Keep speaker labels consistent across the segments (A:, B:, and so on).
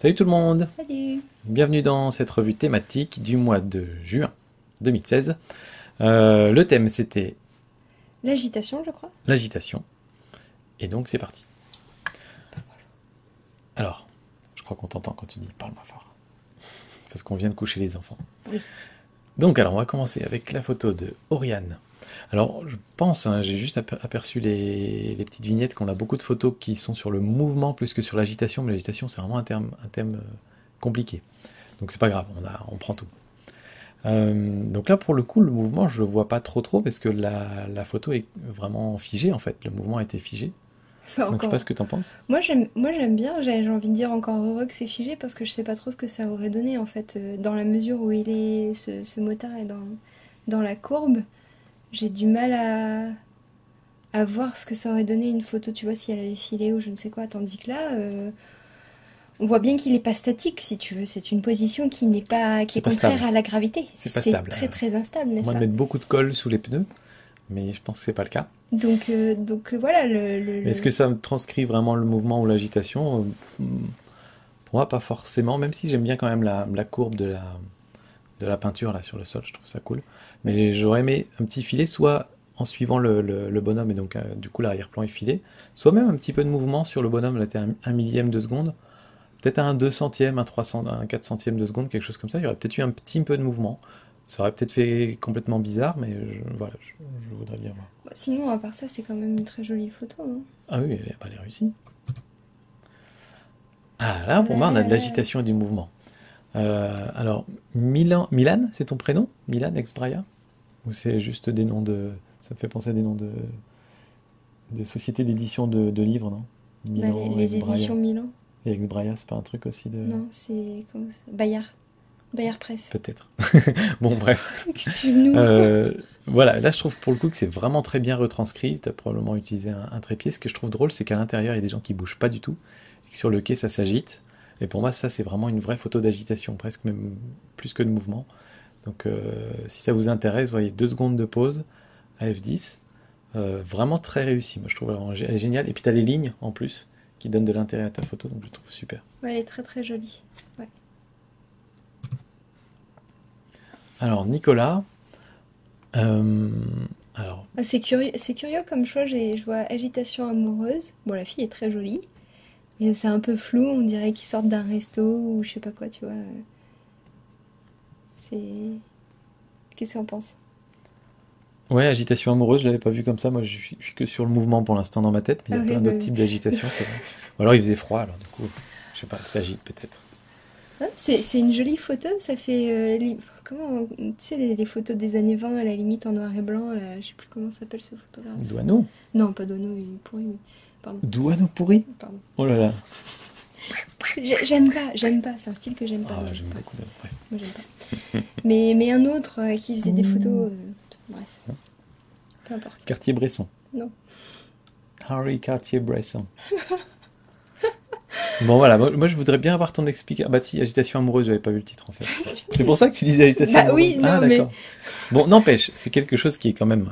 A: Salut tout le monde,
B: Salut!
A: bienvenue dans cette revue thématique du mois de juin 2016. Le thème c'était
B: L'agitation, je crois.
A: l'agitation, et donc c'est parti. Alors, je crois qu'on t'entend quand tu dis parle-moi fort, parce qu'on vient de coucher les enfants.
B: Oui.
A: Donc alors on va commencer avec la photo de Oriane. Alors je pense, hein, j'ai juste aperçu les petites vignettes qu'on a beaucoup de photos qui sont sur le mouvement plus que sur l'agitation, mais l'agitation c'est vraiment un thème compliqué. Donc c'est pas grave, on prend tout. Donc là, pour le coup, le mouvement, je le vois pas trop parce que la photo est vraiment figée en fait. Le mouvement a été figé. Donc je sais pas ce
B: Encore.
A: que t'en penses.
B: Moi, j'aime bien, j'ai envie de dire encore heureux que c'est figé parce que je sais pas trop ce que ça aurait donné en fait. Dans la mesure où ce motard est dans la courbe, j'ai du mal à voir ce que ça aurait donné une photo, tu vois, si elle avait filé ou je ne sais quoi. Tandis que là, on voit bien qu'il est pas statique si tu veux. C'est une position qui
A: C'est
B: est
A: pas stable.
B: contraire à la gravité.
A: C'est pas
B: C'est
A: stable.
B: très très instable, n'est-ce
A: Moi, de
B: pas?
A: mettre beaucoup de colle sous les pneus, mais je pense que c'est pas le cas.
B: Donc voilà,
A: Mais est-ce que ça me transcrit vraiment le mouvement ou l'agitation? Pour moi, pas forcément. Même si j'aime bien quand même la courbe de la peinture là sur le sol, je trouve ça cool. Mais j'aurais aimé un petit filet, soit en suivant le bonhomme et donc du coup l'arrière-plan est filé, soit même un petit peu de mouvement sur le bonhomme, là t'es un millième de seconde, peut-être un 2 centièmes, un 4 centièmes de seconde, quelque chose comme ça, il y aurait peut-être eu un petit peu de mouvement. Ça aurait peut-être fait complètement bizarre, mais voilà, je voudrais bien voir.
B: Bah, sinon, à part ça, c'est quand même une très jolie photo, hein.
A: Ah oui, elle est réussie. Ah là, pour moi, on a de
B: Ouais.
A: l'agitation et du mouvement. Alors, Milan, c'est ton prénom? Milan Exbraya? Ou c'est juste des noms de... Ça me fait penser à des noms de sociétés d'édition de livres, non?
B: Bah,
A: Milan,
B: les
A: Exbraya.
B: éditions Milan.
A: Et Exbraya, c'est pas un truc aussi de...
B: Non, c'est. Comment ça? Bayard. Bayard Presse.
A: Peut-être. Bon, bref.
B: Excuse-nous.
A: Euh, voilà, là je trouve pour le coup que c'est vraiment très bien retranscrit. Tu as probablement utilisé un trépied. Ce que je trouve drôle, c'est qu'à l'intérieur, il y a des gens qui bougent pas du tout. Et que sur le quai, ça s'agite. Et pour moi, ça, c'est vraiment une vraie photo d'agitation, presque même plus que de mouvement. Donc, si ça vous intéresse, voyez 2 secondes de pause à F10. Vraiment très réussi. Moi, je trouve elle est géniale. Et puis, tu as les lignes en plus qui donnent de l'intérêt à ta photo. Donc, je trouve super.
B: Ouais, elle est très très jolie. Ouais.
A: Alors, Nicolas. euh, alors,
B: Ah, c'est curieux comme choix. Je vois agitation amoureuse. Bon, la fille est très jolie. Et c'est un peu flou. On dirait qu'ils sortent d'un resto ou je sais pas quoi, tu vois. C'est. Qu'est-ce que t'en penses?
A: ouais, agitation amoureuse, je l'avais pas vu comme ça. Moi, je suis que sur le mouvement pour l'instant dans ma tête, mais il
B: Ah
A: y a
B: oui,
A: plein
B: bah
A: d'autres
B: oui.
A: types d'agitation, c'est vrai. Ou alors il faisait froid, alors du coup, je sais pas, elle s'agite peut-être.
B: Ah, c'est une jolie photo. Ça fait. Comment. Tu sais, les photos des années 20 à la limite en noir et blanc. Là, je sais plus comment s'appelle ce photographe.
A: Douaneau?
B: Non, pas Dono, il est pourri. Pardon.
A: Douaneau pourri?
B: Pardon.
A: Oh là là.
B: J'aime pas, c'est un style que j'aime pas,
A: Ah,
B: moi.
A: j'aime
B: Ouais,
A: beaucoup. Bref.
B: moi j'aime pas. Mais un autre qui faisait des photos, bref, peu importe.
A: Cartier-Bresson.
B: Non.
A: Harry Cartier-Bresson. Bon voilà, moi, je voudrais bien avoir ton explication. Ah bah si, agitation amoureuse, j'avais pas vu le titre en fait. C'est pour ça que tu dis agitation
B: Bah
A: amoureuse.
B: oui,
A: Ah
B: non, mais
A: d'accord. Bon, n'empêche, c'est quelque chose qui est quand même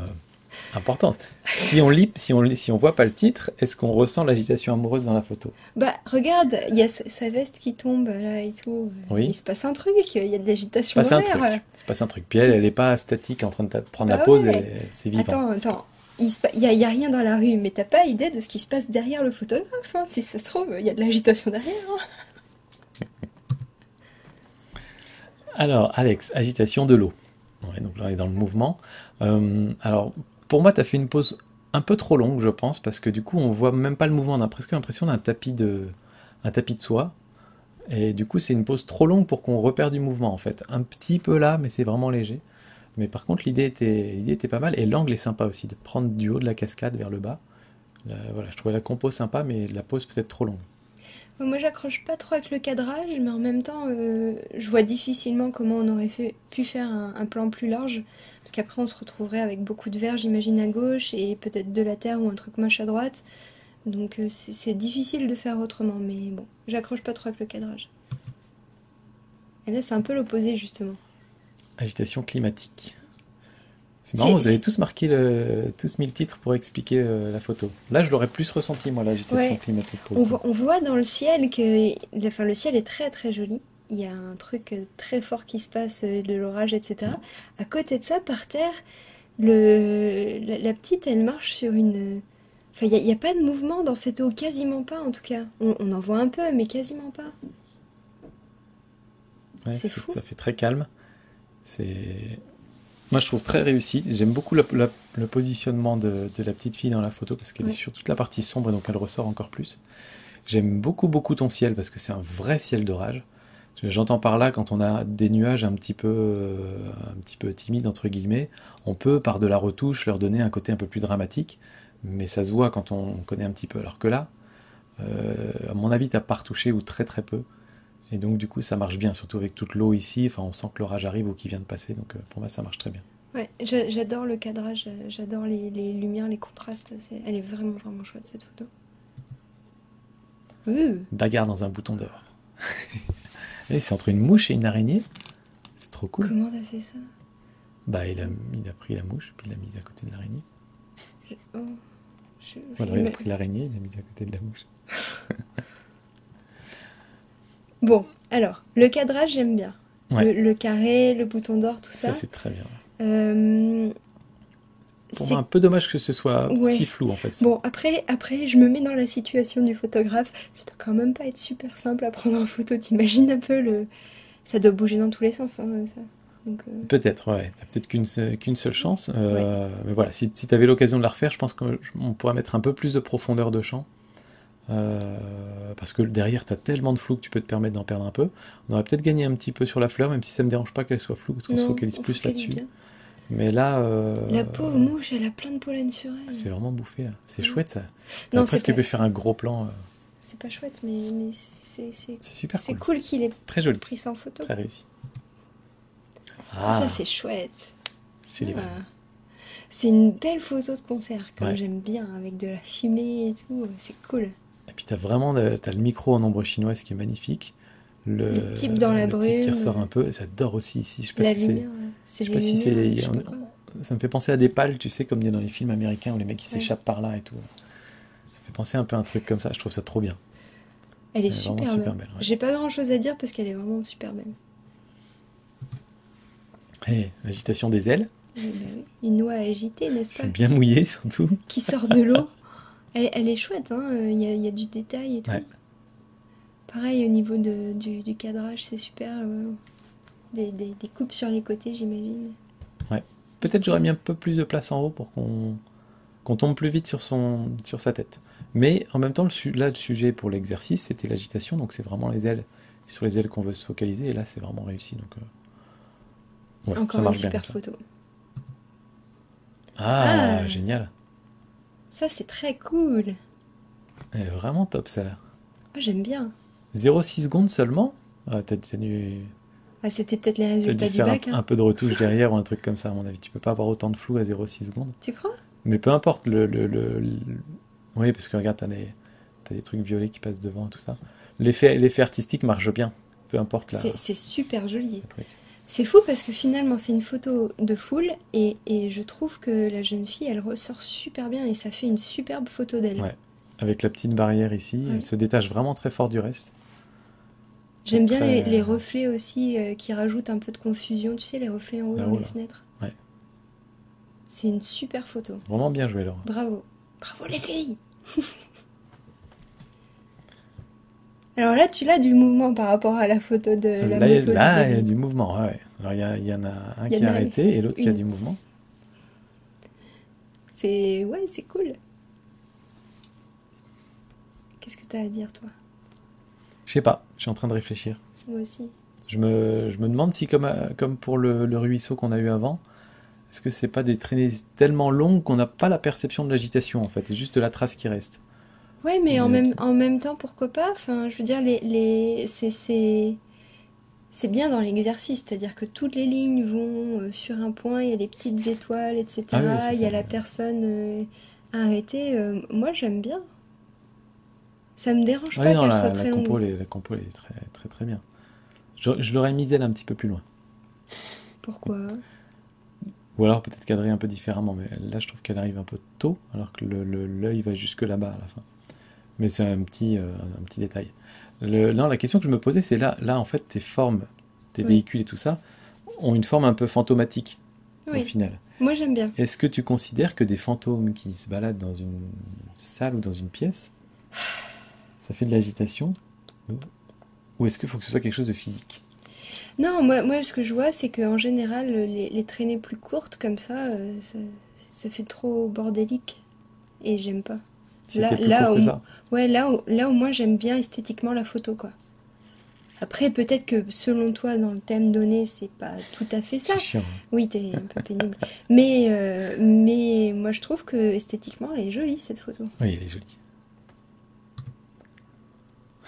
A: important. Si on voit pas le titre, est-ce qu'on ressent l'agitation amoureuse dans la photo?
B: bah regarde, il y a sa veste qui tombe là et tout. Il
A: Oui,
B: se passe un truc, il y a de
A: se
B: l'agitation
A: passe
B: dans
A: un
B: l'air.
A: truc. Se passe un truc. Puis elle, elle est pas statique en train de prendre la
B: Bah
A: pause,
B: ouais.
A: c'est vivant.
B: Attends, il y a rien dans la rue, mais t'as pas idée de ce qui se passe derrière le photographe, hein. Si ça se trouve, il y a de l'agitation derrière, hein.
A: Alors, Alex, agitation de l'eau. Ouais, donc là, on est dans le mouvement. Alors, pour moi, tu as fait une pause un peu trop longue, je pense, parce que du coup, on voit même pas le mouvement. On a presque l'impression un tapis de soie. Et du coup, c'est une pause trop longue pour qu'on repère du mouvement, en fait. Un petit peu là, mais c'est vraiment léger. Mais par contre, l'idée était pas mal. Et l'angle est sympa aussi, de prendre du haut de la cascade vers le bas. Voilà, je trouvais la compo sympa, mais la pause peut-être trop longue.
B: Moi, j'accroche pas trop avec le cadrage, mais en même temps, je vois difficilement comment on aurait pu faire un plan plus large. Parce qu'après, on se retrouverait avec beaucoup de verre, j'imagine, à gauche, et peut-être de la terre ou un truc moche à droite. Donc, c'est difficile de faire autrement, mais bon, j'accroche pas trop avec le cadrage. Et là, c'est un peu l'opposé, justement.
A: Agitation climatique. C'est marrant, vous avez
B: C'est-
A: tous tous mis le titre pour expliquer la photo. Là, je l'aurais plus ressenti, moi, l'agitation
B: Ouais,
A: climatique pour le coup.
B: on voit dans le ciel que enfin, le ciel est très très joli. Il y a un truc très fort qui se passe, de l'orage, etc. À côté de ça, par terre, la petite, elle marche sur une... Enfin, il y a pas de mouvement dans cette eau, quasiment pas en tout cas. On en voit un peu, mais quasiment pas.
A: Ouais,
B: C'est fou.
A: ça fait très calme. C'est... Moi, je trouve très réussi. J'aime beaucoup le positionnement de la petite fille dans la photo parce qu'elle est
B: Ouais.
A: sur toute la partie sombre et donc elle ressort encore plus. J'aime beaucoup, beaucoup ton ciel parce que c'est un vrai ciel d'orage. J'entends par là, quand on a des nuages un petit peu timides, entre guillemets, on peut, par de la retouche, leur donner un côté un peu plus dramatique, mais ça se voit quand on connaît un petit peu. Alors que là, à mon avis, t'as pas retouché ou très très peu. Et donc, du coup, ça marche bien, surtout avec toute l'eau ici. Enfin, on sent que l'orage arrive ou qu'il vient de passer, donc pour moi, ça marche très bien.
B: Ouais, j'adore le cadrage, j'adore les lumières, les contrastes. Elle est vraiment vraiment chouette cette photo. Ouh,
A: Bagarre dans un bouton d'or. Et c'est entre une mouche et une araignée. C'est trop cool.
B: comment t'as fait ça?
A: Bah, il a pris la mouche, puis il l'a mise à côté de l'araignée.
B: Oh,
A: Ou alors, il a pris l'araignée, il l'a mise à côté de la mouche.
B: Bon, alors, le cadrage, j'aime bien.
A: Ouais,
B: Le carré, le bouton d'or, tout
A: ça,
B: ça.
A: c'est très bien.
B: Euh,
A: Pour
B: c'est...
A: moi, un peu dommage que ce soit
B: Ouais.
A: si flou, en fait.
B: Bon, après, je me mets dans la situation du photographe. Ça doit quand même pas être super simple à prendre en photo. T'imagines un peu le... Ça doit bouger dans tous les sens, hein, ça. Donc,
A: Peut-être, ouais. T'as peut-être qu'une seule chance.
B: ouais.
A: Mais voilà, si tu avais l'occasion de la refaire, je pense qu'on pourrait mettre un peu plus de profondeur de champ. Euh, Parce que derrière, t'as tellement de flou que tu peux te permettre d'en perdre un peu. On aurait peut-être gagné un petit peu sur la fleur, même si ça me dérange pas qu'elle soit floue, parce qu'on se
B: Non,
A: focalise
B: on
A: plus
B: focalise
A: là-dessus.
B: bien.
A: Mais là,
B: La pauvre mouche, elle a plein de pollen sur
A: c'est
B: elle.
A: vraiment bouffé, là. C'est
B: Ouais.
A: chouette, ça. T'aurais
B: Non,
A: presque pu faire un gros plan.
B: c'est pas chouette, mais
A: C'est super
B: c'est
A: cool.
B: cool qu'il ait
A: Très joli,
B: pris ça en photo.
A: très réussi.
B: Ah, ça,
A: Ah,
B: c'est chouette.
A: Sullivan.
B: Ah. C'est une belle photo de concert, comme
A: Ouais.
B: j'aime bien, avec de la fumée et tout. C'est cool.
A: Et puis t'as le micro en ombre chinoise qui est magnifique.
B: Les types dans la
A: Le type qui
B: brume,
A: ressort un peu. J'adore aussi ici. Je sais pas ce
B: la
A: que c'est.
B: lumière, c'est
A: Je sais
B: les
A: pas si
B: lumières, je
A: c'est.
B: sais pas quoi.
A: Ça me fait penser à des pales, tu sais, comme il y a dans les films américains où les mecs qui
B: Ouais.
A: s'échappent par là et tout. Ça fait penser un peu à un truc comme ça. Je trouve ça trop bien.
B: Elle est
A: Elle est vraiment
B: super
A: super
B: belle.
A: belle. Ouais.
B: J'ai pas grand chose à dire parce qu'elle est vraiment super belle.
A: Et l'agitation des ailes.
B: Eh ben oui. Une noix agitée, n'est-ce pas?
A: C'est bien mouillé surtout.
B: Qui sort de l'eau. Elle est chouette, hein. Il y a du détail et tout.
A: Ouais.
B: Pareil au niveau du cadrage, c'est super. Des coupes sur les côtés, j'imagine.
A: Ouais. Peut-être j'aurais mis un peu plus de place en haut pour qu'on tombe plus vite sur sa tête. Mais en même temps, là, le sujet pour l'exercice, c'était l'agitation, donc c'est vraiment les ailes, sur les ailes qu'on veut se focaliser, et là, c'est vraiment réussi. Donc, ouais, ça
B: Encore une
A: marche bien
B: super
A: comme ça.
B: photo.
A: Ah,
B: Ah,
A: génial.
B: ça c'est très cool.
A: Elle est vraiment top, celle-là.
B: Ah, j'aime bien.
A: 0,6 secondes seulement. T'as
B: Ah, c'était peut-être les
A: dû
B: résultats du
A: faire
B: bac,
A: un
B: hein.
A: peu de retouche derrière ou un truc comme ça, à mon avis. Tu peux pas avoir autant de flou à 0,6 secondes.
B: Tu crois?
A: Mais peu importe, oui, parce que regarde, t'as des trucs violets qui passent devant et tout ça. L'effet artistique marche bien, peu importe
B: C'est super joli.
A: le truc.
B: C'est fou parce que finalement c'est une photo de foule et je trouve que la jeune fille elle ressort super bien et ça fait une superbe photo d'elle.
A: Ouais. Avec la petite barrière ici,
B: Ouais.
A: elle se détache vraiment très fort du reste.
B: J'aime bien
A: Très-
B: les reflets aussi qui rajoutent un peu de confusion. Tu sais, les reflets en haut dans
A: Là-haut,
B: les
A: là.
B: fenêtres.
A: Ouais.
B: C'est une super photo.
A: Vraiment bien joué, Laura.
B: Bravo. Bravo les filles. Alors là, tu l'as du mouvement par rapport à la photo de la
A: Là,
B: moto du
A: là, il y a
B: bébé.
A: du mouvement, ouais. Alors, il y en a un
B: Il y
A: qui
B: en
A: est
B: a
A: arrêté et l'autre qui a
B: une.
A: du mouvement.
B: Ouais, c'est cool. Qu'est-ce que t'as à dire, toi?
A: Je sais pas, je suis en train de réfléchir.
B: Moi aussi.
A: Je me demande si, comme pour le ruisseau qu'on a eu avant, est-ce que c'est pas des traînées tellement longues qu'on n'a pas la perception de l'agitation, en fait, c'est juste de la trace qui reste.
B: Ouais, mais
A: Mais-
B: en même temps, pourquoi pas? Enfin, je veux dire, c'est bien dans l'exercice, c'est-à-dire que toutes les lignes vont sur un point, il y a des petites étoiles,
A: Ah oui,
B: etc.
A: ça
B: Il y a
A: fait-
B: la personne arrêtée. Moi, j'aime bien. Ça me dérange
A: Oui,
B: pas
A: non,
B: qu'elle soit
A: la
B: très
A: compo,
B: longue.
A: la compo, elle est très, très, très bien. Je l'aurais mise elle un petit peu plus loin.
B: Pourquoi?
A: Ou alors peut-être cadrer un peu différemment, mais là je trouve qu'elle arrive un peu tôt, alors que l'œil va jusque là-bas à la fin. Mais c'est un petit détail. Non, la question que je me posais, c'est là en fait, tes formes, tes
B: Oui,
A: véhicules et tout ça, ont une forme un peu fantomatique, au
B: oui.
A: final.
B: Moi j'aime bien.
A: Est-ce que tu considères que des fantômes qui se baladent dans une salle ou dans une pièce, ça fait de l'agitation? Ou est-ce qu'il faut que ce soit quelque chose de physique?
B: Non, moi ce que je vois, c'est qu'en général, les traînées plus courtes comme ça fait trop bordélique. Et j'aime pas. Là,
A: C'était plus
B: là,
A: court
B: au,
A: que ça?
B: ouais, là, au moins, j'aime bien esthétiquement la photo, quoi. Après, peut-être que selon toi, dans le thème donné, c'est pas tout à fait ça.
A: C'est chiant, hein.
B: Oui, t'es un peu pénible. Mais moi, je trouve que esthétiquement, elle est jolie, cette photo.
A: Oui, elle est jolie.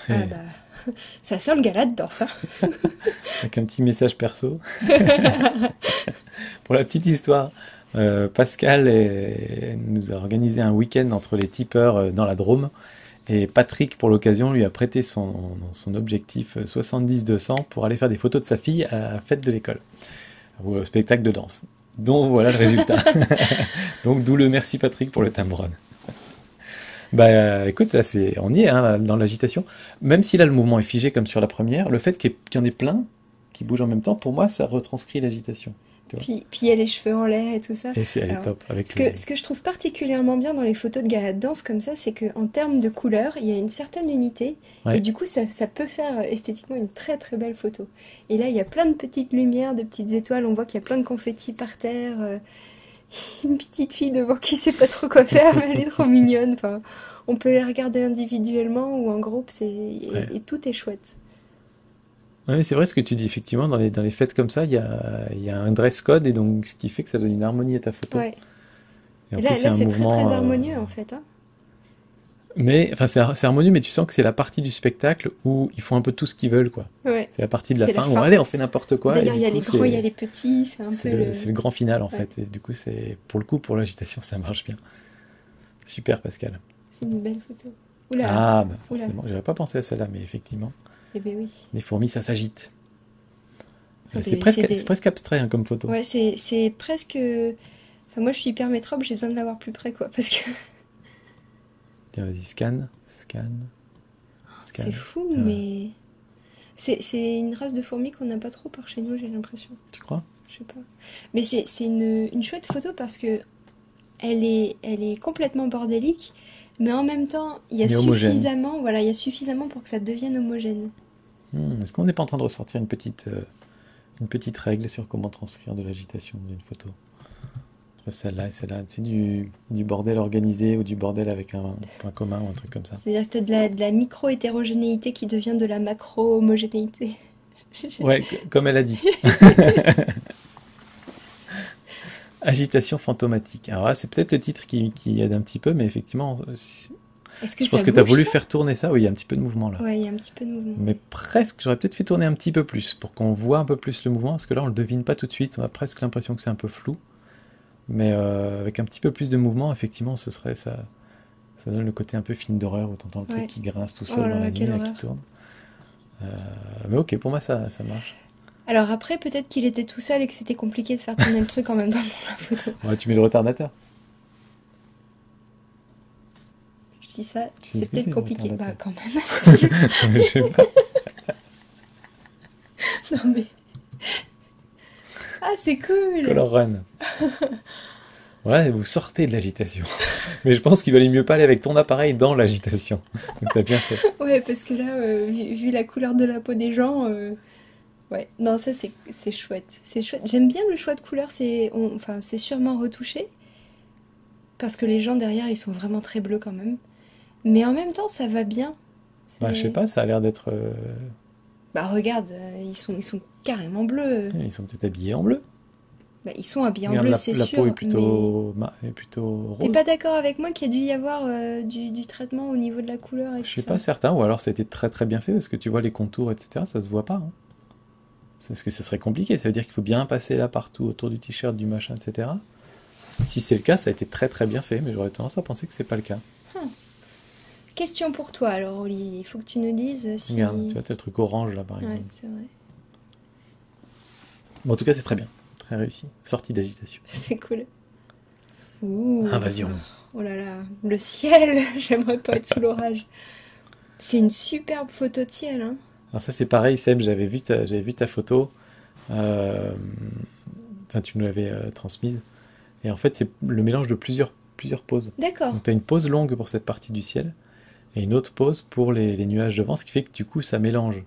B: Ah bah, ça sent le gala dedans, ça.
A: Avec un petit message perso. Pour la petite histoire, Pascal nous a organisé un week-end entre les tipeurs dans la Drôme. Et Patrick, pour l'occasion, lui a prêté son objectif 70-200 pour aller faire des photos de sa fille à la fête de l'école, au spectacle de danse. Donc voilà le résultat. Donc d'où le merci Patrick pour le Tamron. Bah écoute, là on y est hein, dans l'agitation. Même si là le mouvement est figé comme sur la première, le fait qu'il y en ait plein qui bougent en même temps, pour moi ça retranscrit l'agitation. Tu vois.
B: Puis il y a les cheveux en l'air et tout ça.
A: Et elle est
B: Alors,
A: top avec
B: ce que je trouve particulièrement bien dans les photos de gala de danse comme ça, c'est qu'en termes de couleurs, il y a une certaine unité. Et
A: Ouais.
B: du coup, ça peut faire esthétiquement une très très belle photo. Et là, il y a plein de petites lumières, de petites étoiles. On voit qu'il y a plein de confettis par terre. Une petite fille devant qui sait pas trop quoi faire, mais elle est trop mignonne. Enfin, on peut les regarder individuellement ou en groupe,
A: Ouais.
B: et tout est chouette.
A: Ouais, mais c'est vrai ce que tu dis, effectivement, dans les fêtes comme ça, il y a un dress code, et donc ce qui fait que ça donne une harmonie à ta photo.
B: Ouais.
A: Et en
B: Et
A: plus, c'est
B: là
A: un
B: c'est très très
A: mouvement.
B: harmonieux en fait, hein.
A: Mais, enfin, c'est harmonieux, mais tu sens que c'est la partie du spectacle où ils font un peu tout ce qu'ils veulent, quoi.
B: Ouais,
A: C'est la partie de la
B: c'est la
A: fin où,
B: fin.
A: allez, on fait n'importe quoi, et
B: D'ailleurs, il
A: du
B: y a
A: coup,
B: les gros, il y a les petits, c'est un peu le...
A: c'est le grand final, en
B: Ouais,
A: fait. Et du coup, pour le coup, pour l'agitation, ça marche bien. Super, Pascal.
B: c'est une belle photo. Oula,
A: Ah, bah,
B: oula.
A: forcément, j'avais pas pensé à celle-là, mais effectivement,
B: Eh ben oui.
A: les fourmis, ça s'agite.
B: Ah
A: C'est
B: ben, c'est
A: c'est
B: des...
A: presque abstrait, hein, comme photo.
B: Ouais, c'est presque... Enfin, moi, je suis hyper métrope, j'ai besoin de l'avoir plus près, quoi. Parce que
A: Tiens, vas-y, scan,
B: c'est
A: scan.
B: fou,
A: Ah,
B: mais... C'est une race de fourmis qu'on n'a pas trop par chez nous, j'ai l'impression.
A: tu crois?
B: Je sais pas. Mais c'est une chouette photo parce que elle est complètement bordélique, mais en même temps, il y a
A: Mais homogène.
B: suffisamment, voilà, il y a suffisamment pour que ça devienne homogène.
A: Est-ce qu'on n'est pas en train de ressortir une petite règle sur comment transcrire de l'agitation d'une photo? Entre celle-là et celle-là. C'est du bordel organisé ou du bordel avec un point commun ou un truc comme ça.
B: C'est-à-dire que tu as de la micro-hétérogénéité qui devient de la macro-homogénéité.
A: Ouais, comme elle a dit. Agitation fantomatique. Alors là, c'est peut-être le titre qui aide un petit peu, mais effectivement,
B: Est-ce que
A: je pense
B: ça
A: que tu as
B: bouge
A: voulu
B: ça?
A: faire tourner ça. Oui, il y a un petit peu de mouvement là.
B: Ouais, il y a un petit peu de mouvement.
A: Mais presque, j'aurais peut-être fait tourner un petit peu plus pour qu'on voit un peu plus le mouvement, parce que là, on le devine pas tout de suite. On a presque l'impression que c'est un peu flou. Mais avec un petit peu plus de mouvement, effectivement, ça donne le côté un peu film d'horreur où t'entends le truc
B: Ouais.
A: qui grince tout
B: Oh
A: seul
B: là
A: dans la
B: là,
A: nuit,
B: quelle
A: là, qui
B: horreur.
A: tourne. Euh, mais ok, pour moi, ça marche.
B: Alors après, peut-être qu'il était tout seul et que c'était compliqué de faire tourner le truc en même temps pour la photo.
A: Ouais, tu mets le retardateur.
B: Je dis ça,
A: Tu sais
B: c'est
A: ce que c'est,
B: peut-être
A: le
B: compliqué. Bah
A: retardateur?
B: quand même. Si.
A: Je sais pas.
B: Non mais... Ah, c'est cool!
A: Color Run. Voilà, vous sortez de l'agitation. Mais je pense qu'il valait mieux pas aller avec ton appareil dans l'agitation. Donc t'as bien fait.
B: Ouais, parce que là, vu la couleur de la peau des gens, ouais, non, ça c'est chouette. C'est chouette. J'aime bien le choix de couleur, enfin, c'est sûrement retouché, parce que les gens derrière, ils sont vraiment très bleus quand même. Mais en même temps, ça va bien.
A: Bah, je sais pas, ça a l'air d'être.
B: Bah regarde, ils sont carrément bleus.
A: Ils sont peut-être habillés en bleu.
B: Bah, ils sont habillés en
A: Regarde,
B: bleu, c'est
A: la peau
B: sûr,
A: est plutôt
B: T'es
A: rose.
B: pas d'accord avec moi qu'il y a dû y avoir du traitement au niveau de la couleur et
A: Je
B: tout
A: suis
B: ça?
A: pas certain, ou alors ça a été très très bien fait, parce que tu vois les contours, etc., ça se voit pas, hein. C'est parce que ce serait compliqué, ça veut dire qu'il faut bien passer là partout, autour du t-shirt, du machin, etc. Si c'est le cas, ça a été très très bien fait, mais j'aurais tendance à penser que c'est pas le cas.
B: Question pour toi alors, Oli. Il faut que tu nous dises si...
A: Regarde, tu vois, t'as le truc orange là, par
B: Ouais,
A: exemple.
B: c'est vrai.
A: Bon, en tout cas, c'est très bien. très réussi. Sortie d'agitation.
B: C'est cool. Ouh.
A: Invasion.
B: Oh là là, le ciel. J'aimerais pas être sous l'orage. C'est une superbe photo de ciel, hein.
A: Alors ça c'est pareil, Seb, j'avais vu ta photo. euh, Enfin, tu nous l'avais transmise. Et en fait, c'est le mélange de plusieurs poses.
B: D'accord.
A: Donc tu as une pose longue pour cette partie du ciel et une autre pose pour les nuages de vent, ce qui fait que du coup ça mélange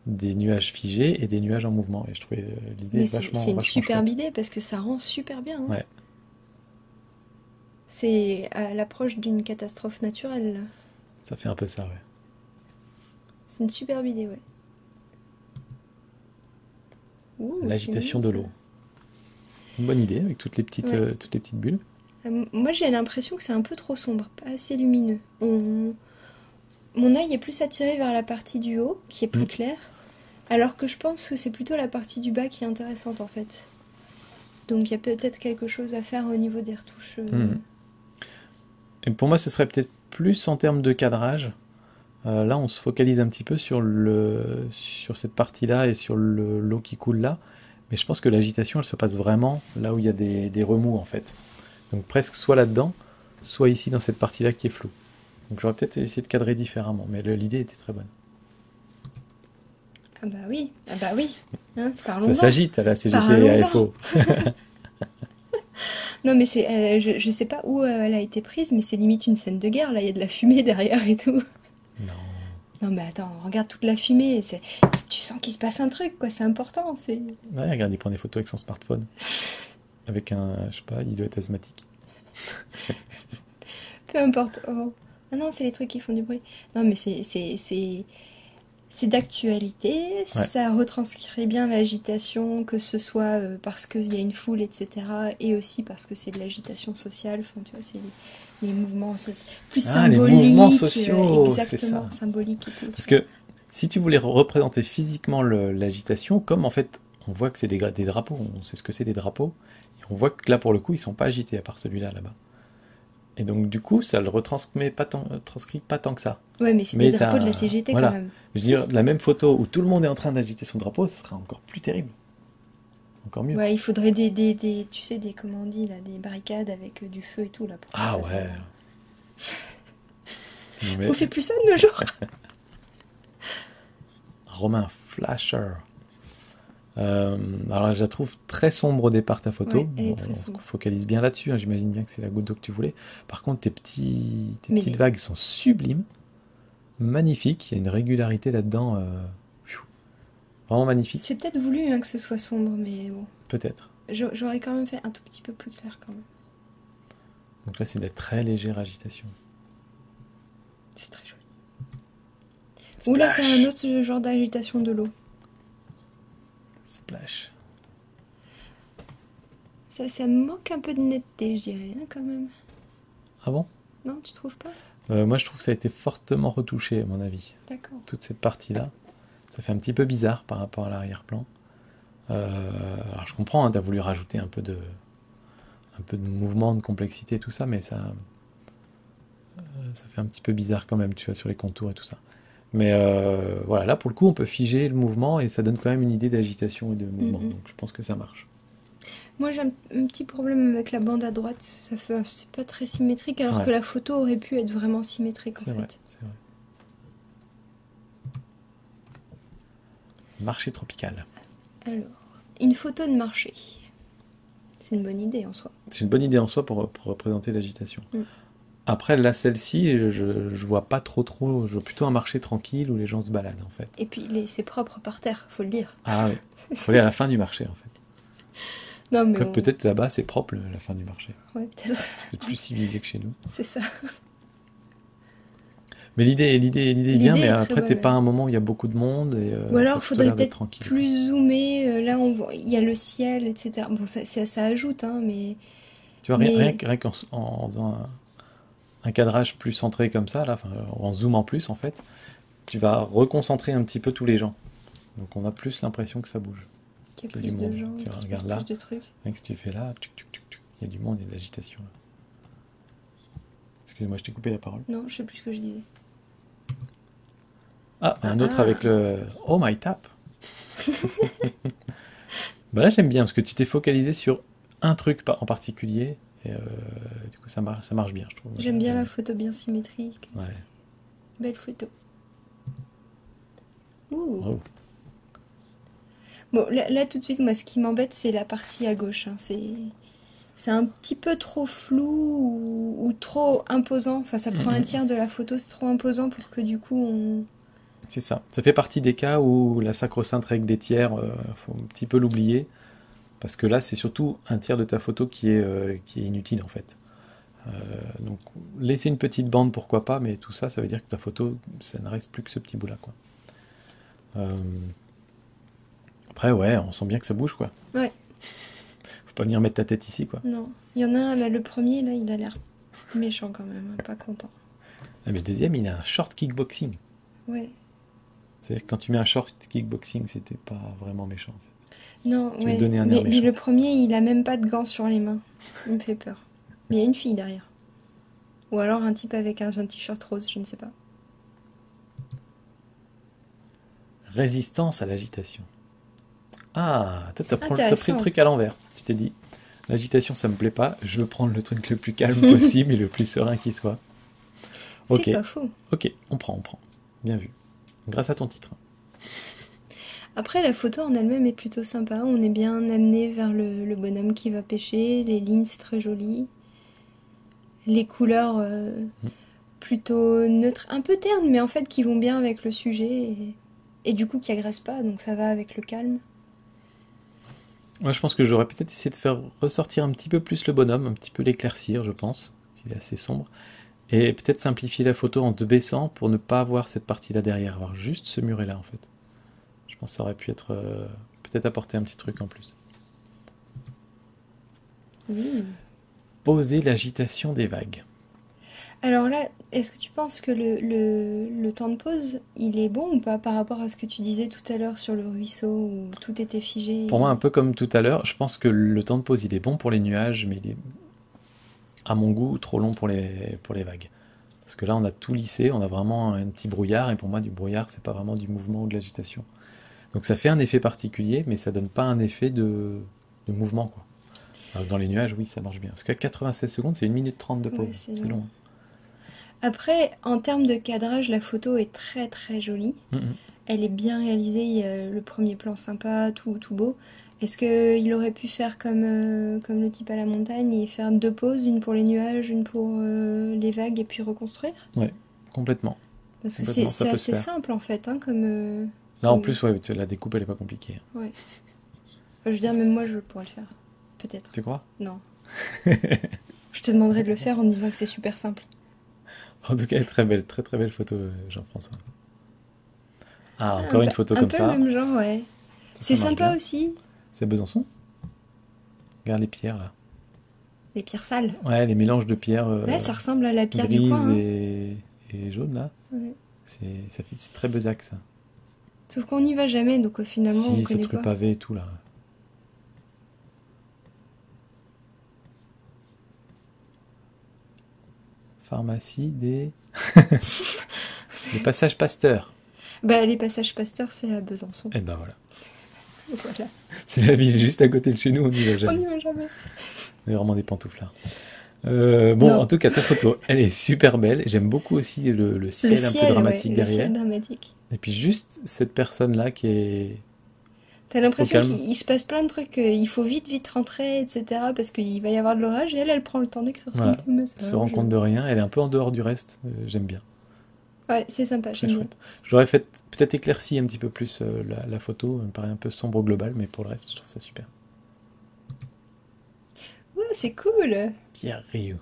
A: des nuages figés et des nuages en mouvement. Et je trouvais l'idée
B: Mais
A: vachement
B: c'est une
A: vachement
B: superbe
A: chouette.
B: idée parce que ça rend super bien, hein.
A: Ouais,
B: C'est à l'approche d'une catastrophe naturelle, là.
A: ça fait un peu ça, ouais.
B: C'est une superbe idée, ouais. Ouh, c'est
A: L'agitation
B: mignon,
A: de
B: ça.
A: l'eau. Une bonne idée avec
B: Ouais.
A: toutes les petites bulles.
B: Moi, j'ai l'impression que c'est un peu trop sombre, pas assez lumineux. Mon œil est plus attiré vers la partie du haut, qui est plus
A: Mm.
B: claire, alors que je pense que c'est plutôt la partie du bas qui est intéressante, en fait. Donc, il y a peut-être quelque chose à faire au niveau des retouches.
A: Mm. Et pour moi, ce serait peut-être plus en termes de cadrage. Là, on se focalise un petit peu sur cette partie-là et sur l'eau qui coule là. Mais je pense que l'agitation, elle se passe vraiment là où il y a des remous, en fait. Donc presque soit là-dedans, soit ici dans cette partie-là qui est floue. Donc j'aurais peut-être essayé de cadrer différemment, mais l'idée était très bonne.
B: Ah bah oui, hein,
A: Ça
B: parlons-en.
A: s'agite à la CGT
B: Parlons-en.
A: AFO.
B: Non, mais je sais pas où elle a été prise, mais c'est limite une scène de guerre, là, il y a de la fumée derrière et tout.
A: Non.
B: Non, mais attends, regarde toute la fumée, tu sens qu'il se passe un truc, quoi, c'est important, c'est...
A: Ouais, regarde, il prend des photos avec son smartphone. Avec un, je sais pas, il doit être asthmatique.
B: Peu importe. Oh. Ah non, c'est les trucs qui font du bruit. Non, mais c'est d'actualité,
A: Ouais.
B: ça retranscrit bien l'agitation, que ce soit parce qu'il y a une foule, etc., et aussi parce que c'est de l'agitation sociale, enfin, tu vois, c'est les mouvements plus
A: Ah, les
B: symboliques,
A: mouvements sociaux, c'est
B: exactement,
A: ça.
B: symboliques et tout.
A: Parce
B: Tu vois.
A: que si tu voulais représenter physiquement l'agitation, comme en fait on voit que c'est des drapeaux, on sait ce que c'est des drapeaux, et on voit que là pour le coup ils sont pas agités à part celui-là là-bas. Et donc du coup ça le transcrit pas tant que ça.
B: Ouais, mais c'est
A: Mais
B: des drapeaux de la CGT quand
A: voilà,
B: même.
A: je veux dire la même photo où tout le monde est en train d'agiter son drapeau, ce sera encore plus terrible, encore mieux.
B: Ouais, il faudrait tu sais, comment on dit, là, des barricades avec du feu et tout, là, pour que
A: Ah
B: ça fasse
A: ouais. Mais
B: On fait plus ça de nos jours.
A: Romain Flasher. Alors je la trouve très sombre au départ ta photo.
B: Ouais, elle est très
A: On
B: sombre.
A: focalise bien là-dessus, hein. J'imagine bien que c'est la goutte d'eau que tu voulais. Par contre tes
B: Mais
A: petites vagues sont sublimes, magnifiques. Il y a une régularité là-dedans, vraiment magnifique.
B: C'est peut-être voulu hein, que ce soit sombre, mais bon.
A: Peut-être.
B: J'aurais quand même fait un tout petit peu plus clair quand même.
A: Donc là c'est de la très légère agitation.
B: C'est très joli. Ou là, c'est
A: Splash.
B: un autre genre d'agitation de l'eau.
A: Splash.
B: Ça manque un peu de netteté, je dirais, hein, quand même.
A: Ah bon?
B: Non, tu trouves pas?
A: Moi je trouve que ça a été fortement retouché à mon avis.
B: D'accord.
A: Toute cette partie-là, ça fait un petit peu bizarre par rapport à l'arrière-plan. Alors je comprends, hein, tu as voulu rajouter un peu de mouvement, de complexité, tout ça, mais ça fait un petit peu bizarre quand même, tu vois, sur les contours et tout ça. Mais voilà, là pour le coup, on peut figer le mouvement et ça donne quand même une idée d'agitation et de mouvement.
B: Mhm.
A: Donc je pense que ça marche.
B: Moi, j'ai un petit problème avec la bande à droite. C'est pas très symétrique, alors
A: Ouais.
B: que la photo aurait pu être vraiment symétrique, en
A: C'est vrai,
B: fait.
A: c'est vrai. Marché tropical.
B: Alors, une photo de marché. C'est une bonne idée en soi.
A: C'est une bonne idée en soi pour représenter l'agitation.
B: Mm.
A: Après, là, celle-ci, je vois pas trop. Je vois plutôt un marché tranquille où les gens se baladent, en fait.
B: Et puis, c'est propre par terre, faut le dire.
A: Ah oui, faut aller à la fin du marché, en fait.
B: Non, mais
A: Quoique peut-être là-bas, c'est propre, la fin du marché.
B: Ouais, peut-être.
A: C'est plus civilisé que chez nous.
B: C'est ça.
A: Mais l'idée est bien,
B: L'idée
A: mais
B: est très
A: après, t'es
B: bonne,
A: pas à
B: ouais.
A: un moment où il y a beaucoup de monde et
B: Ou alors,
A: ça a plutôt
B: faudrait
A: l'air d'être
B: peut-être
A: tranquille.
B: plus zoomer. Là, il y a le ciel, etc. Bon, ça ajoute, hein, mais...
A: Tu vois,
B: mais-
A: rien qu'en faisant un cadrage plus centré comme ça, là, enfin, en zoomant plus, en fait, tu vas reconcentrer un petit peu tous les gens. Donc on a plus l'impression que ça bouge.
B: qu'il y a
A: qu'il y a
B: plus
A: du
B: de
A: monde.
B: gens,
A: Tu
B: qu'il se
A: regardes
B: passe
A: là.
B: plus de trucs.
A: Rien que si tu fais là, il y a du monde, il y a de l'agitation. Là. Excuse-moi, je t'ai coupé la parole.
B: Non, je sais plus ce que je disais.
A: Ah, un
B: Ah,
A: autre
B: ah.
A: avec le Oh my tap. Bah là, j'aime bien parce que tu t'es focalisé sur un truc en particulier. Et du coup, ça marche bien, je trouve.
B: J'aime bien
A: J'aime
B: la
A: bien.
B: photo bien symétrique.
A: Ouais.
B: Belle photo. Ouh.
A: Oh.
B: Bon, là, tout de suite, moi, ce qui m'embête, c'est la partie à gauche, hein. C'est un petit peu trop flou ou trop imposant. Enfin, ça prend un
A: Mm.
B: tiers de la photo, c'est trop imposant pour que du coup on...
A: C'est ça. Ça fait partie des cas où la sacro-sainte règle des tiers, faut un petit peu l'oublier. Parce que là, c'est surtout un tiers de ta photo qui est inutile en fait. Donc, laisser une petite bande, pourquoi pas, mais tout ça, ça veut dire que ta photo, ça ne reste plus que ce petit bout-là, quoi. Euh, Après, ouais, on sent bien que ça bouge, quoi.
B: Ouais,
A: Faut pas venir mettre ta tête ici, quoi.
B: non. Il y en a un, là, le premier, là, il a l'air méchant quand même, hein, pas content.
A: Ah, mais le deuxième, il a un short kickboxing.
B: Ouais.
A: C'est-à-dire que quand tu mets un short kickboxing, c'était pas vraiment méchant, en fait.
B: Non,
A: Tu veux
B: ouais.
A: donner un air
B: Mais
A: méchant.
B: le premier, il a même pas de gants sur les mains. Il me fait peur. Mais il y a une fille derrière. Ou alors un type avec un t-shirt rose, je ne sais pas.
A: Résistance à l'agitation. Ah, toi, t'as pris le
B: Intéressant.
A: truc à l'envers. Tu t'es dit, l'agitation, ça me plaît pas, je veux prendre le truc le plus calme possible et le plus serein qui soit.
B: C'est
A: Ok,
B: pas faux.
A: ok, on prend, on prend. Bien vu. Grâce à ton titre.
B: Après, la photo en elle-même est plutôt sympa. On est bien amené vers le bonhomme qui va pêcher. Les lignes, c'est très joli. Les couleurs plutôt neutres, un peu ternes, mais en fait qui vont bien avec le sujet. Et du coup qui agressent pas, donc ça va avec le calme.
A: Moi, je pense que j'aurais peut-être essayé de faire ressortir un petit peu plus le bonhomme, un petit peu l'éclaircir, je pense. Il est assez sombre. Et peut-être simplifier la photo en te baissant pour ne pas avoir cette partie-là derrière, avoir juste ce muret-là, en fait. Je pense que ça aurait pu être... peut-être apporter un petit truc en plus.
B: Mmh.
A: Poser l'agitation des vagues.
B: Alors là, est-ce que tu penses que le temps de pause, il est bon ou pas par rapport à ce que tu disais tout à l'heure sur le ruisseau où tout était figé
A: Pour moi, un peu comme tout à l'heure, je pense que le temps de pause, il est bon pour les nuages, mais il est, à mon goût, trop long pour les vagues. Parce que là, on a tout lissé, on a vraiment un petit brouillard, et pour moi, du brouillard, c'est pas vraiment du mouvement ou de l'agitation. Donc ça fait un effet particulier, mais ça donne pas un effet de mouvement, quoi. Alors que dans les nuages, oui, ça marche bien. Parce qu'à 96 secondes, c'est 1 minute 30 de
B: Ouais,
A: pause.
B: c'est
A: C'est
B: long.
A: long.
B: Après, en termes de cadrage, la photo est très très jolie.
A: Mhm.
B: Elle est bien réalisée, il y a le premier plan sympa, tout beau. Est-ce qu'il aurait pu faire comme le type à la montagne et faire deux pauses, une pour les nuages, une pour les vagues et puis reconstruire?
A: Ouais, complètement.
B: Parce que
A: Complètement, ça
B: c'est
A: peut se
B: assez
A: faire.
B: simple en fait, hein,
A: Là, en
B: comme-
A: plus, ouais, la découpe, elle est pas compliquée.
B: ouais. Enfin, je veux dire, même moi je pourrais le faire. Peut-être.
A: Tu crois?
B: Non. Je te demanderai de le faire en me disant que c'est super simple.
A: En tout cas, elle est très belle, très très belle photo, Jean-François. Ah,
B: Ah,
A: encore une photo
B: un
A: comme
B: peu le
A: ça.
B: même genre, ouais.
A: Ça
B: C'est
A: marche
B: sympa
A: bien.
B: aussi,
A: C'est Besançon? Regarde les pierres, là.
B: les pierres sales.
A: Ouais, les mélanges de pierres
B: Ouais, ça ressemble à la pierre du
A: grises
B: coin, hein.
A: et jaunes, là.
B: Ouais.
A: C'est très Besac, ça.
B: Sauf qu'on n'y va jamais, donc finalement on
A: Si, cette
B: connaît
A: rue
B: pas.
A: pavée et tout, là. Pharmacie des... Le passage Pasteur.
B: Bah, les passages Pasteur, c'est à Besançon.
A: Eh ben voilà.
B: Voilà.
A: C'est la ville juste à côté de chez nous, on n'y va
B: On
A: jamais.
B: n'y va jamais.
A: On est vraiment des pantouflards. Bon,
B: Non.
A: en tout cas, ta photo, elle est super belle. J'aime beaucoup aussi le
B: Le
A: ciel un peu
B: ciel, ouais,
A: dramatique
B: le ciel
A: derrière.
B: dramatique.
A: Et puis juste cette personne-là qui est
B: T'as
A: au
B: l'impression
A: calme.
B: qu'il se passe plein de trucs, il faut vite rentrer, etc. Parce qu'il va y avoir de l'orage, et elle prend le temps d'écrire son
A: Voilà.
B: petit
A: Elle se rend
B: message.
A: compte de rien. Elle est un peu en dehors du reste. J'aime bien.
B: Ouais, c'est sympa,
A: Très
B: j'aime bien.
A: chouette. J'aurais fait peut-être éclairci un petit peu plus la photo. Elle me paraît un peu sombre au global, mais pour le reste, je trouve ça super.
B: Ouais, c'est cool.
A: Pierre Rioux.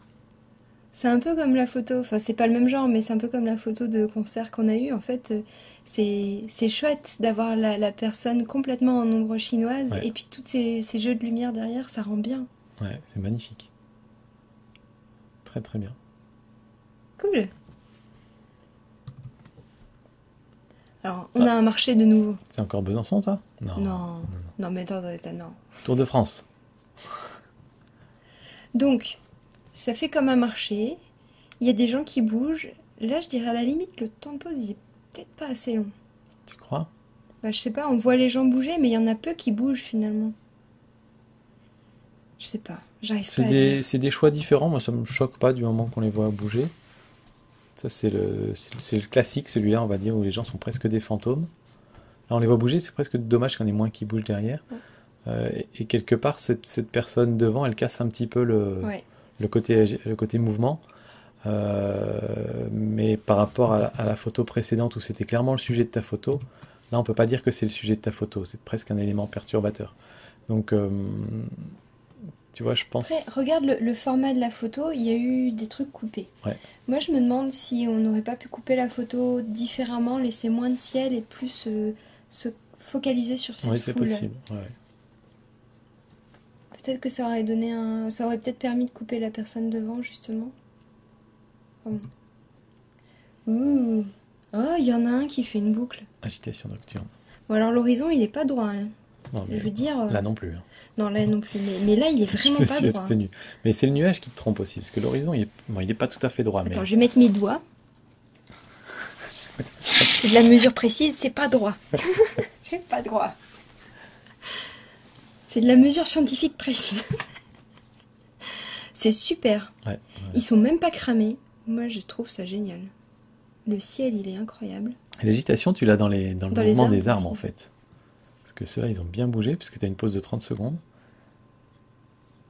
B: C'est un peu comme la photo, enfin c'est pas le même genre, mais c'est un peu comme la photo de concert qu'on a eu. En fait, c'est chouette d'avoir la personne complètement en ombre chinoise
A: Ouais,
B: et puis tous ces jeux de lumière derrière, ça rend bien.
A: ouais, c'est magnifique. Très très bien.
B: Cool. Alors, on
A: Ah,
B: a un marché de nouveau.
A: c'est encore Besançon, ça? Non, non,
B: Non,
A: non.
B: non, mais attends, non.
A: Tour de France.
B: Donc, ça fait comme un marché. Il y a des gens qui bougent. Là, je dirais à la limite, le temps de pause, il est peut-être pas assez long.
A: Tu crois?
B: Bah, je sais pas, on voit les gens bouger, mais il y en a peu qui bougent finalement. Je sais pas, j'arrive pas à dire.
A: C'est des choix différents. Moi, ça me choque pas du moment qu'on les voit bouger. Ça, c'est le classique, celui-là, on va dire, où les gens sont presque des fantômes. Là, on les voit bouger, c'est presque dommage qu'il y en ait moins qui bougent derrière.
B: Ouais.
A: Et quelque part, cette personne devant, elle casse un petit peu
B: Ouais.
A: le côté mouvement. Mais par rapport à la photo précédente où c'était clairement le sujet de ta photo, là on peut pas dire que c'est le sujet de ta photo, c'est presque un élément perturbateur. Donc tu vois, je
B: Après,
A: pense.
B: regarde le format de la photo, il y a eu des trucs coupés.
A: Ouais,
B: Moi, je me demande si on n'aurait pas pu couper la photo différemment, laisser moins de ciel et plus se focaliser sur cette
A: oui, c'est
B: foule.
A: possible. Ouais.
B: Peut-être que ça aurait donné un... Ça aurait peut-être permis de couper la personne devant, justement. Enfin bon. Ouh. Oh, il y en a un qui fait une boucle.
A: Agitation nocturne.
B: Bon, alors l'horizon, il est pas droit, hein.
A: Non,
B: Je
A: mais
B: veux dire...
A: là non plus, hein.
B: Non, là non plus. Mais là, il est
A: Je
B: vraiment
A: me
B: pas
A: suis
B: droit.
A: abstenu. Mais c'est le nuage qui te trompe aussi, parce que l'horizon, bon, il est pas tout à fait droit, mais
B: Attends, je vais mettre mes doigts. C'est de la mesure précise, c'est pas droit. C'est pas droit. C'est de la mesure scientifique précise. C'est super.
A: ouais.
B: Ils sont même pas cramés. Moi, je trouve ça génial. Le ciel, il est incroyable.
A: Et l'agitation, tu l'as dans le
B: Dans les
A: mouvement
B: arbres
A: des arbres,
B: aussi.
A: en fait. Parce que ceux-là, ils ont bien bougé, parce que tu as une pause de 30 secondes.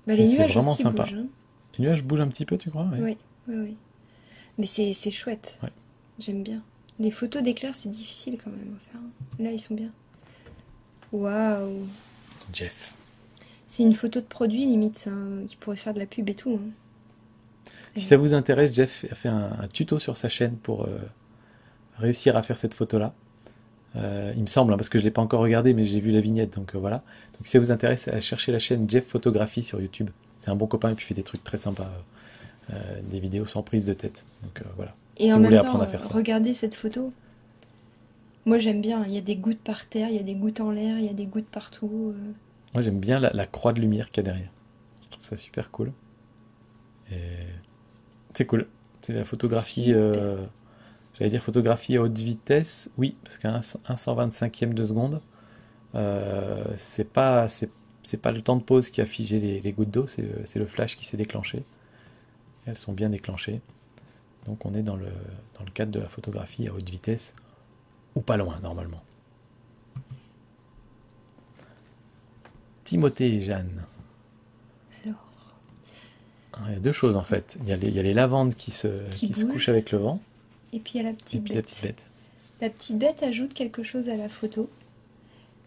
B: Bah,
A: Et
B: les
A: c'est
B: nuages
A: vraiment
B: aussi
A: sympa.
B: bougent, hein.
A: Les nuages bougent un petit peu, tu crois? Ouais.
B: Oui, oui, oui. Mais c'est chouette.
A: Ouais.
B: J'aime bien. Les photos d'éclairs, c'est difficile quand même à faire. Là, ils sont bien. Waouh.
A: Jeff.
B: C'est une photo de produit, limite, ça, hein, qui pourrait faire de la pub et tout, hein.
A: Si ça vous intéresse, Jeff a fait un tuto sur sa chaîne pour réussir à faire cette photo-là. Il me semble, hein, parce que je ne l'ai pas encore regardé, mais j'ai vu la vignette, donc voilà. Donc si ça vous intéresse, cherchez la chaîne Jeff Photographie sur YouTube. C'est un bon copain et puis il fait des trucs très sympas, des vidéos sans prise de tête. Donc voilà.
B: Et
A: Si
B: en
A: vous voulez
B: même temps,
A: apprendre à faire ça.
B: regardez cette photo. Moi, j'aime bien. Il y a des gouttes par terre, il y a des gouttes en l'air, il y a des gouttes partout.
A: Moi j'aime bien la croix de lumière qu'il y a derrière. Je trouve ça super cool. Et c'est cool. C'est la photographie,
B: Super.
A: j'allais dire photographie à haute vitesse. Oui, parce qu'un 125e de seconde, c'est pas le temps de pause qui a figé les gouttes d'eau, c'est le flash qui s'est déclenché. Elles sont bien déclenchées. Donc on est dans le cadre de la photographie à haute vitesse, ou pas loin normalement. Timothée et Jeanne.
B: Alors,
A: Ah, il y a deux choses en fait. Il y a les lavandes qui se
B: bougent.
A: couchent avec le vent,
B: et puis il y a la
A: et
B: petite
A: puis la
B: bête.
A: petite bête.
B: La petite bête ajoute quelque chose à la photo,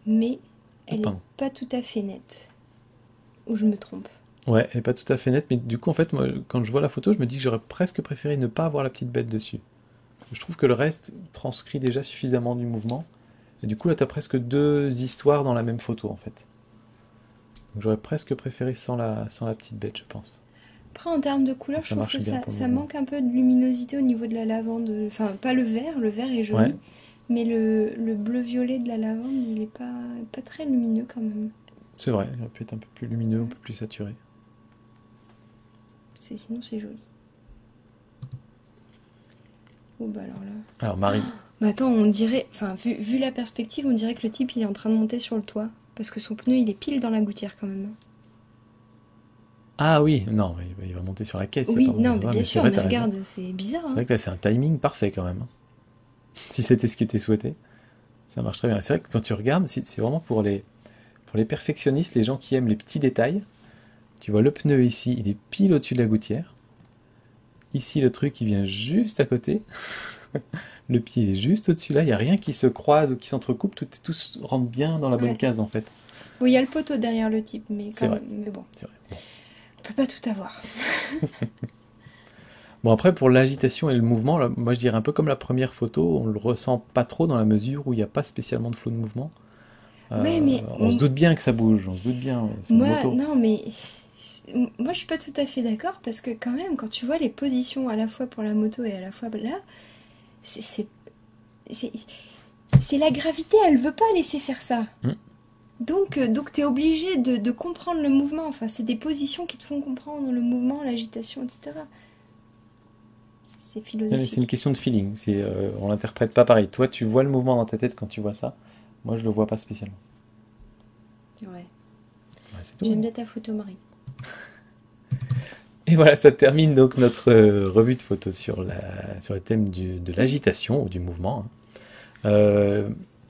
B: mais elle n'est
A: Pardon.
B: pas tout à fait nette. Ou je me trompe.
A: Ouais, elle est pas tout à fait nette, mais du coup, en fait, moi, quand je vois la photo, je me dis que j'aurais presque préféré ne pas avoir la petite bête dessus. Je trouve que le reste transcrit déjà suffisamment du mouvement, et du coup, là, t'as presque deux histoires dans la même photo, en fait. Donc j'aurais presque préféré sans la petite bête, je pense.
B: Après, en termes de couleur,
A: Et
B: je
A: ça
B: trouve
A: marche
B: que
A: bien pour le
B: ça
A: mouvement.
B: manque un peu de luminosité au niveau de la lavande. Enfin, pas le vert est joli,
A: Ouais,
B: mais le bleu-violet de la lavande, il est pas très lumineux quand même.
A: c'est vrai, il aurait pu être un peu plus lumineux, un peu plus saturé.
B: Sinon, c'est joli. Oh, bah alors là.
A: Alors, Marie.
B: Bah attends, on dirait. Enfin, vu la perspective, on dirait que le type, il est en train de monter sur le toit. Parce que son pneu, il est pile dans la gouttière quand même.
A: Ah oui, non, il va monter sur la caisse, il y a
B: Oui,
A: pas
B: non,
A: besoin,
B: mais bien
A: c'est
B: sûr,
A: vrai,
B: mais
A: t'as raison.
B: regarde, c'est bizarre,
A: C'est
B: hein.
A: vrai que là, c'est un timing parfait quand même, hein. Si c'était ce qui était souhaité, ça marche très bien. C'est vrai que quand tu regardes, c'est vraiment pour les perfectionnistes, les gens qui aiment les petits détails. Tu vois le pneu ici, il est pile au-dessus de la gouttière. Ici, le truc, il vient juste à côté. Le pied, il est juste au-dessus là. Il n'y a rien qui se croise ou qui s'entrecoupe. Tout rentre bien dans la bonne
B: Ouais.
A: case, en fait.
B: Oui, il y a le poteau derrière le type, mais
A: C'est
B: quand
A: vrai.
B: même. Mais bon,
A: C'est vrai. Bon.
B: on peut pas tout avoir.
A: Bon, après, pour l'agitation et le mouvement, là, moi, je dirais un peu comme la première photo. On le ressent pas trop dans la mesure où il n'y a pas spécialement de flot de mouvement.
B: Ouais, mais
A: On se doute bien que ça bouge. On se doute bien. C'est une
B: moi,
A: moto.
B: non, mais moi, je suis pas tout à fait d'accord parce que quand même, quand tu vois les positions à la fois pour la moto et à la fois là, c'est c'est- c'est la gravité, elle veut pas laisser faire ça.
A: Hmm.
B: Donc t'es obligé de comprendre le mouvement. Enfin, c'est des positions qui te font comprendre le mouvement, l'agitation, etc. C'est
A: Non, mais c'est une
B: philosophique.
A: question de feeling. On l'interprète pas pareil. Toi, tu vois le mouvement dans ta tête quand tu vois ça. Moi, je le vois pas spécialement.
B: Ouais.
A: Ouais, c'est tout.
B: J'aime bien ta photo, Marie.
A: Et voilà, ça termine donc notre revue de photos sur le thème de l'agitation ou du mouvement, hein.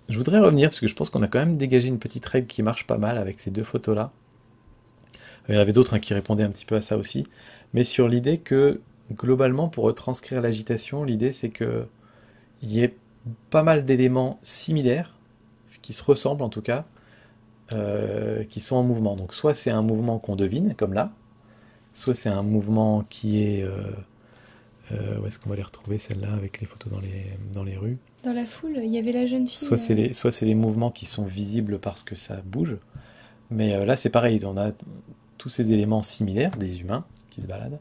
A: Je voudrais revenir, parce que je pense qu'on a quand même dégagé une petite règle qui marche pas mal avec ces deux photos-là. Il y en avait d'autres, hein, qui répondaient un petit peu à ça aussi. Mais sur l'idée que, globalement, pour retranscrire l'agitation, l'idée c'est que il y ait pas mal d'éléments similaires, qui se ressemblent en tout cas, qui sont en mouvement. Donc soit c'est un mouvement qu'on devine, comme là, soit c'est un mouvement qui est... où est-ce qu'on va les retrouver, celles-là, avec les photos dans les rues?
B: Dans la foule, il y avait la jeune fille.
A: Soit c'est les mouvements qui sont visibles parce que ça bouge, mais là c'est pareil, on a tous ces éléments similaires, des humains qui se baladent,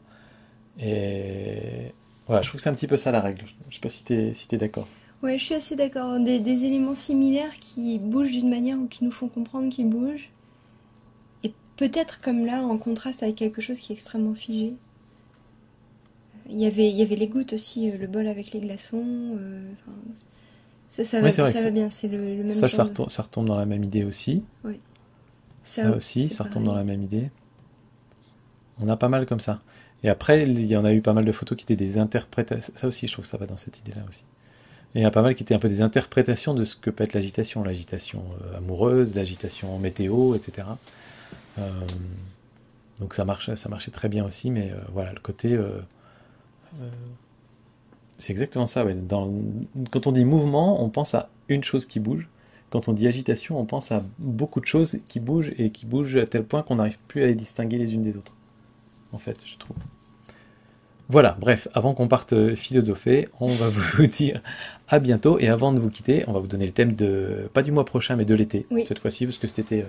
A: et voilà, je trouve que c'est un petit peu ça la règle. Je sais pas si t'es d'accord.
B: Ouais, je suis assez d'accord. Des éléments similaires qui bougent d'une manière ou qui nous font comprendre qu'ils bougent. Et peut-être comme là, en contraste avec quelque chose qui est extrêmement figé. Il y avait les gouttes aussi, le bol avec les glaçons. Enfin, ça
A: Ouais, c'est vrai que
B: ça va bien, c'est le même genre de...
A: ça retombe dans la même idée aussi.
B: Ouais,
A: Ça aussi,
B: c'est
A: ça retombe dans
B: pareil.
A: la même idée. On a pas mal comme ça. Et après, il y en a eu pas mal de photos qui étaient des interprétations. Ça aussi, je trouve que ça va dans cette idée-là aussi. Et il y en a pas mal qui étaient un peu des interprétations de ce que peut être l'agitation. L'agitation amoureuse, l'agitation météo, etc. Euh, donc ça marchait très bien aussi, mais voilà, le côté... c'est exactement ça, ouais. Quand on dit mouvement, on pense à une chose qui bouge. Quand on dit agitation, on pense à beaucoup de choses qui bougent et qui bougent à tel point qu'on n'arrive plus à les distinguer les unes des autres, en fait, je trouve. Voilà, bref, avant qu'on parte philosopher, on va vous dire à bientôt. Et avant de vous quitter, on va vous donner le thème pas du mois prochain, mais de l'été,
B: Oui,
A: cette fois-ci, parce que cet été,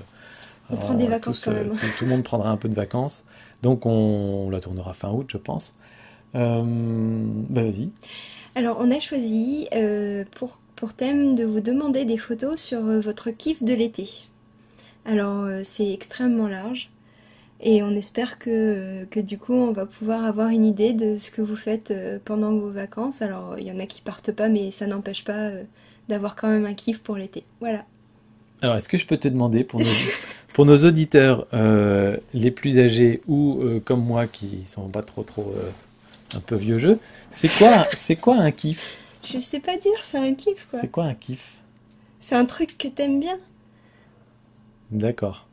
B: on prend des vacances
A: tous,
B: quand même.
A: tout le monde prendra un peu de vacances. Donc on la tournera fin août, je pense. Bah vas-y.
B: Alors, on a choisi pour thème de vous demander des photos sur votre kiff de l'été. Alors, c'est extrêmement large. Et on espère que du coup, on va pouvoir avoir une idée de ce que vous faites pendant vos vacances. Alors, il y en a qui partent pas, mais ça n'empêche pas d'avoir quand même un kiff pour l'été. Voilà.
A: Alors, est-ce que je peux te demander, pour nos auditeurs les plus âgés ou comme moi qui sont pas trop un peu vieux jeu, c'est quoi un kiff?
B: Je sais pas dire, c'est un kiff quoi.
A: C'est quoi un kiff?
B: C'est un truc que t'aimes bien.
A: D'accord.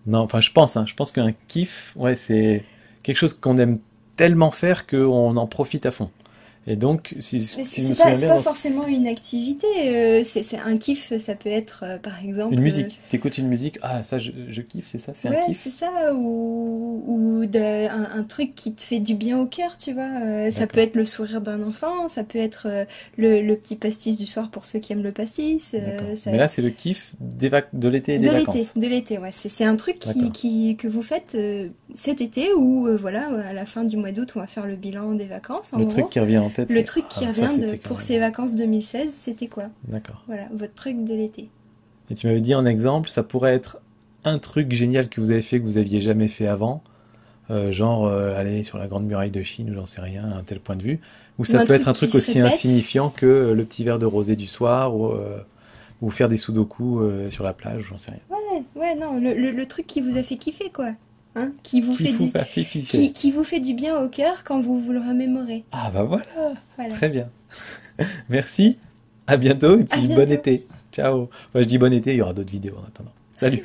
A: Non, enfin je pense qu'un kiff, ouais, c'est quelque chose qu'on aime tellement faire qu'on en profite à fond. Et donc,
B: Mais
A: si je me souviens
B: c'est
A: bien,
B: pas forcément une activité. C'est un kiff, ça peut être par
A: une
B: exemple.
A: musique, t'écoutes une musique, ah ça je kiffe, c'est ça, c'est un
B: Ouais, c'est
A: kiff?
B: ça, un truc qui te fait du bien au cœur, tu vois. Ça peut
A: D'accord,
B: être le sourire d'un enfant, ça peut être le petit pastis du soir pour ceux qui aiment le pastis.
A: d'accord. Mais là, c'est le kiff de l'été et des vacances.
B: De l'été, ouais. C'est un truc
A: D'accord.
B: que vous faites cet été ou voilà, à la fin du mois d'août, on va faire le bilan des vacances, en
A: Le truc
B: gros.
A: qui revient en tête,
B: Le
A: c'est
B: truc qui
A: ah, ça
B: revient
A: c'était quand
B: pour
A: même.
B: ces vacances 2016, c'était quoi?
A: D'accord.
B: Voilà, votre truc de l'été.
A: Et tu m'avais dit en exemple, ça pourrait être un truc génial que vous avez fait que vous aviez jamais fait avant, genre aller sur la grande muraille de Chine ou j'en sais rien, à un tel point de vue. Ou
B: Ou
A: ça
B: un
A: peut être
B: truc
A: un
B: qui
A: truc
B: se
A: aussi
B: répète.
A: insignifiant que le petit verre de rosé du soir ou faire des sudoku sur la plage, j'en sais rien.
B: Ouais, non, le truc qui vous a fait kiffer, quoi. Hein,
A: Qui fout à fificher.
B: qui vous fait du bien au cœur quand vous le remémorez.
A: Ah bah voilà,
B: Voilà.
A: très bien. Merci, à bientôt et
B: À
A: puis bon
B: bientôt.
A: été. Ciao. Enfin, je dis bon été, il y aura d'autres vidéos en attendant. Salut.